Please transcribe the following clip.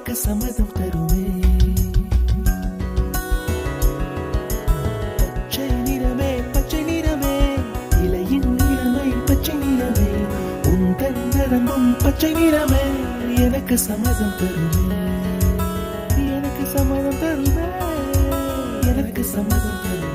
எனக்கு சம்மதம் தருமே. பச்சை நிறமே பச்சை நிறமே, இலையின் நிறமை பச்சை நிறமே, உந்தன் நரம்பும் பச்சை நிறமே, எனக்கு சம்மதம் தருமே, எனக்கு சம்மதம் தருமே, எனக்கு சம்மதம் தருமே.